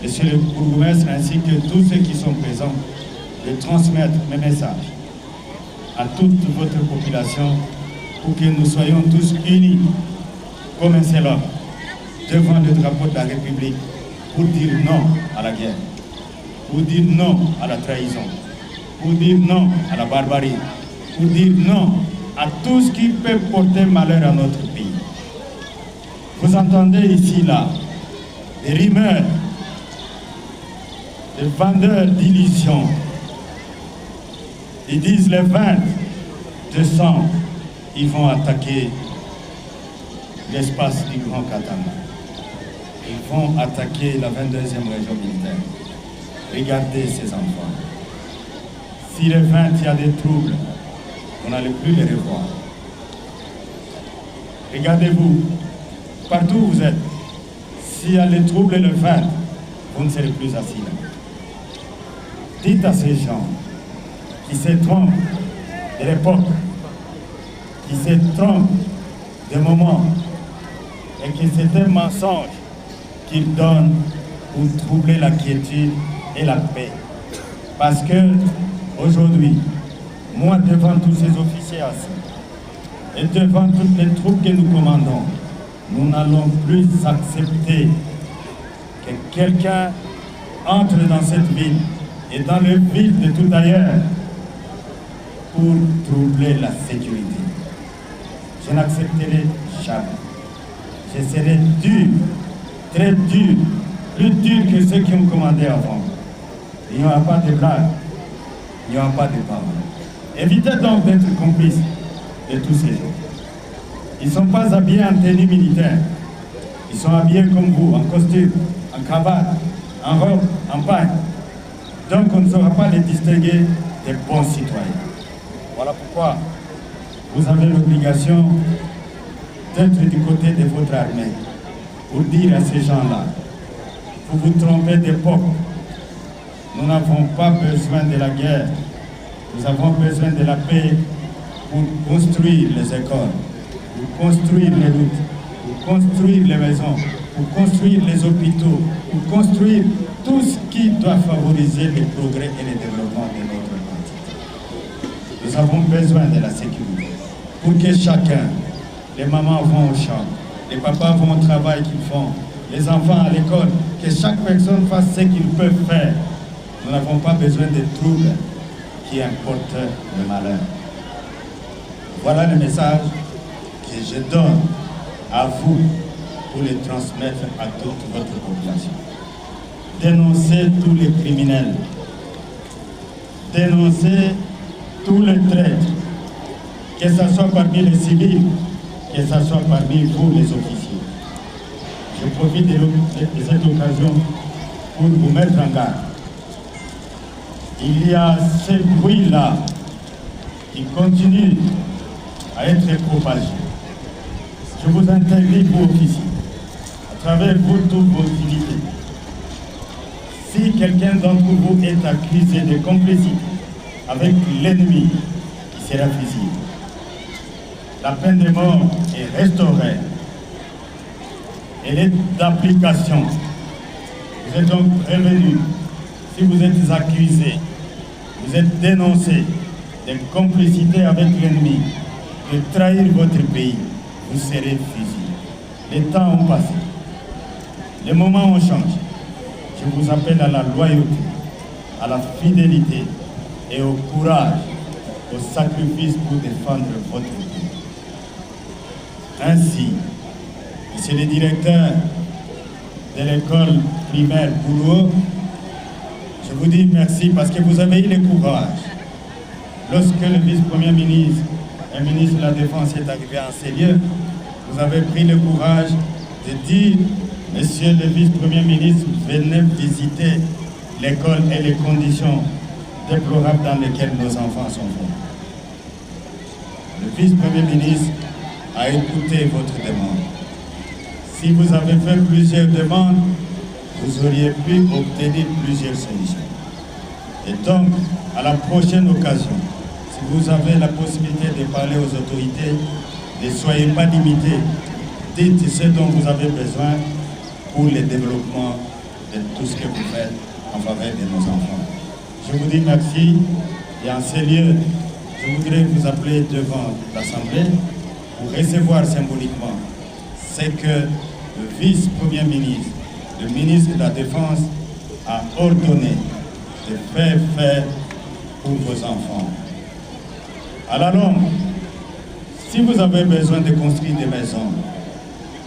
Monsieur le bourgmestre ainsi que tous ceux qui sont présents, de transmettre mes messages à toute votre population pour que nous soyons tous unis comme un seul homme devant le drapeau de la République pour dire non à la guerre, pour dire non à la trahison, pour dire non à la barbarie, pour dire non à tout ce qui peut porter malheur à notre pays. Vous entendez ici, là, des rumeurs, des vendeurs d'illusions. Ils disent le 20 décembre, ils vont attaquer l'espace du Grand Katanga. Ils vont attaquer la 22e région militaire. Regardez ces enfants. Si le 20, il y a des troubles, on n'allait plus les revoir. Regardez-vous, partout où vous êtes, s'il y a les troubles le 20, vous ne serez plus assis là. Dites à ces gens qui se trompent de l'époque, qui se trompent des moments, et que c'est un mensonge qu'ils donnent pour troubler la quiétude et la paix. Parce que aujourd'hui, moi devant tous ces officiers assis et devant toutes les troupes que nous commandons, nous n'allons plus accepter que quelqu'un entre dans cette ville et dans le ville de tout ailleurs pour troubler la sécurité. Je n'accepterai jamais. Je serai dur, très dur, plus dur que ceux qui ont commandé avant. Il n'y aura pas de blague, il n'y aura pas de parole. Évitez donc d'être complices de tous ces gens. Ils ne sont pas habillés en tenue militaire. Ils sont habillés comme vous, en costume, en cravate, en robe, en pagne. Donc on ne saura pas les distinguer des bons citoyens. Voilà pourquoi vous avez l'obligation d'être du côté de votre armée pour dire à ces gens-là, vous vous trompez d'époque. Nous n'avons pas besoin de la guerre. Nous avons besoin de la paix pour construire les écoles, pour construire les routes, pour construire les maisons, pour construire les hôpitaux, pour construire tout ce qui doit favoriser le progrès et le développement de notre continent. Nous avons besoin de la sécurité pour que chacun, les mamans vont au champ, les papas vont au travail qu'ils font, les enfants à l'école, que chaque personne fasse ce qu'il peut faire. Nous n'avons pas besoin de troubles qui importent le malheur. Voilà le message que je donne à vous pour le transmettre à toute votre population. Dénoncez tous les criminels. Dénoncez tous les traîtres, que ce soit parmi les civils, que ce soit parmi vous les officiers. Je profite de cette occasion pour vous mettre en garde. Il y a ce bruit-là qui continue à être propagé. Je vous interdis, vous officiers, à travers vous toutes vos unités. Si quelqu'un d'entre vous est accusé de complicité avec l'ennemi, il sera fusillé. La peine de mort est restaurée. Elle est d'application. Vous êtes donc prévenus. Si vous êtes accusé, vous êtes dénoncé de complicité avec l'ennemi, de trahir votre pays, vous serez fusillé. Les temps ont passé. Les moments ont changé. Je vous appelle à la loyauté, à la fidélité et au courage, au sacrifice pour défendre votre pays. Ainsi, Monsieur le directeur de l'école primaire Boulouo, je vous dis merci parce que vous avez eu le courage. Lorsque le vice-premier ministre et le ministre de la Défense est arrivé en ces lieux, vous avez pris le courage de dire, Monsieur le vice-premier ministre, venez visiter l'école et les conditions déplorables dans lesquelles nos enfants sont formés. Le vice-premier ministre a écouté votre demande. Si vous avez fait plusieurs demandes, vous auriez pu obtenir plusieurs solutions. Et donc, à la prochaine occasion, si vous avez la possibilité de parler aux autorités, ne soyez pas limités. Dites ce dont vous avez besoin pour le développement de tout ce que vous faites en faveur de nos enfants. Je vous dis merci et en ces lieux, je voudrais vous appeler devant l'Assemblée pour recevoir symboliquement ce que le vice-premier ministre, le ministre de la Défense a ordonné de faire pour vos enfants. À la longue, si vous avez besoin de construire des maisons,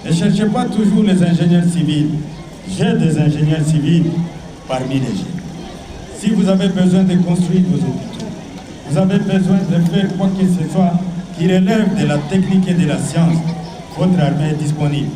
ne cherchez pas toujours les ingénieurs civils. J'ai des ingénieurs civils parmi les jeunes. Si vous avez besoin de construire vos hôpitaux, vous avez besoin de faire quoi que ce soit qui relève de la technique et de la science, votre armée est disponible.